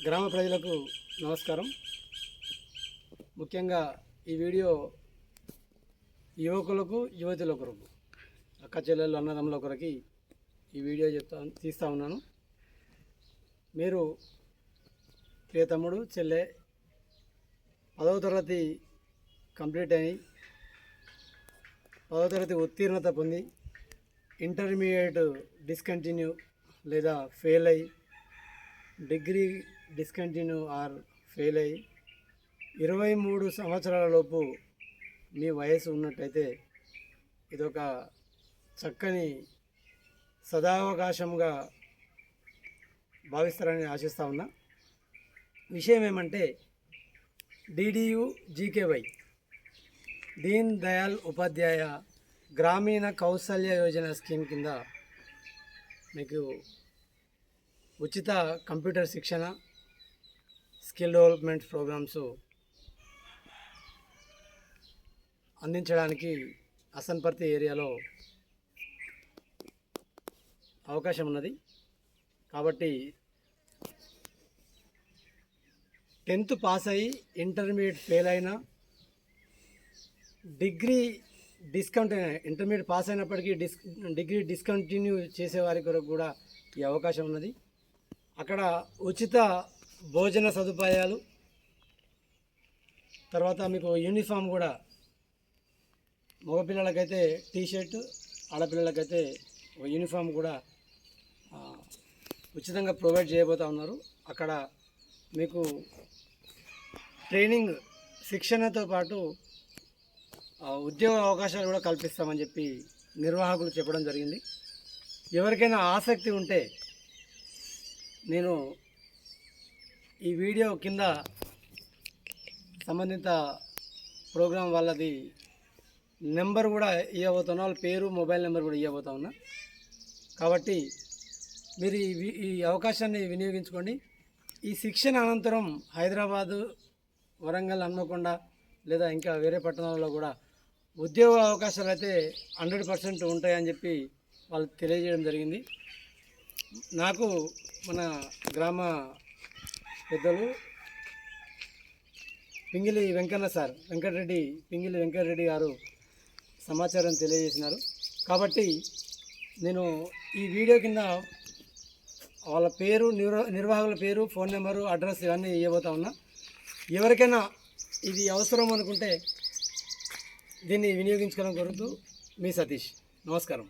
గ్రామ ప్రజలకు నమస్కారం. ముఖ్యంగా ఈ వీడియో యువకులకు యువతుల కొరకు, అక్క చెల్లెళ్ళు అన్నదమ్ముల కొరకి ఈ వీడియో తీస్తూ ఉన్నాను. మీరు ప్రియ తమ్ముడు చెల్లె 10వ తరగతి కంప్లీట్ అయ్యి 10వ తరగతి ఉత్తీర్ణత పొంది ఇంటర్మీడియట్ డిస్కంటిన్యూ లేదా ఫెయిల్ అయ్యి డిగ్రీ డిస్కంటిన్యూ ఆర్ ఫెయిల్ అయ్యి 23 సంవత్సరాల లోపు మీ వయసు ఉన్నట్టయితే ఇదొక చక్కని సదావకాశంగా భావిస్తారని ఆశిస్తూ ఉన్నా. విషయం ఏమంటే DDU GKY దీన్ దయాల్ ఉపాధ్యాయ గ్రామీణ కౌశల్య యోజన స్కీమ్ కింద మీకు ఉచిత కంప్యూటర్ శిక్షణ, స్కిల్ డెవలప్మెంట్ ప్రోగ్రామ్స్ అందించడానికి అసన్పర్తి ఏరియాలో అవకాశం ఉన్నది. కాబట్టి 10th పాస్ అయ్యి ఇంటర్మీడియట్ ఫెయిల్ అయినా, డిగ్రీ ఇంటర్మీడియట్ పాస్ అయినప్పటికీ డిగ్రీ డిస్కంటిన్యూ చేసేవారి కొరకు కూడా ఈ అవకాశం ఉన్నది. అక్కడ ఉచిత భోజన సదుపాయాలు, తర్వాత మీకు యూనిఫామ్ కూడా మగపిల్లలకైతే టీషర్ట్, ఆడపిల్లలకైతే యూనిఫామ్ కూడా ఉచితంగా ప్రొవైడ్ చేయబోతూ ఉన్నారు. అక్కడ మీకు ట్రైనింగ్ శిక్షణతో పాటు ఉద్యోగ అవకాశాలు కూడా కల్పిస్తామని చెప్పి నిర్వాహకులు చెప్పడం జరిగింది. ఎవరికైనా ఆసక్తి ఉంటే నేను ఈ వీడియో కింద సంబంధిత ప్రోగ్రాం వాళ్ళది నెంబర్ కూడా ఇవ్వబోతున్నా, వాళ్ళ పేరు, మొబైల్ నెంబర్ కూడా ఇవ్వబోతా ఉన్నా. కాబట్టి మీరు ఈ అవకాశాన్ని వినియోగించుకోండి. ఈ శిక్షణ అనంతరం హైదరాబాదు, వరంగల్, హన్మకొండ లేదా ఇంకా వేరే పట్టణాల్లో కూడా ఉద్యోగ అవకాశాలు అయితే 100% ఉంటాయని చెప్పి వాళ్ళు తెలియజేయడం జరిగింది. నాకు మన గ్రామ పెద్దలు పింగిలి వెంకటరెడ్డి గారు సమాచారం తెలియజేసినారు. కాబట్టి నేను ఈ వీడియో కింద వాళ్ళ పేరు, నిర్వాహకుల పేరు, ఫోన్ నెంబరు, అడ్రస్ ఇవన్నీ ఇవ్వబోతా ఉన్నా. ఎవరికైనా ఇది అవసరం అనుకుంటే దీన్ని వినియోగించుకోవడం కోరుతూ మీ సతీష్. నమస్కారం.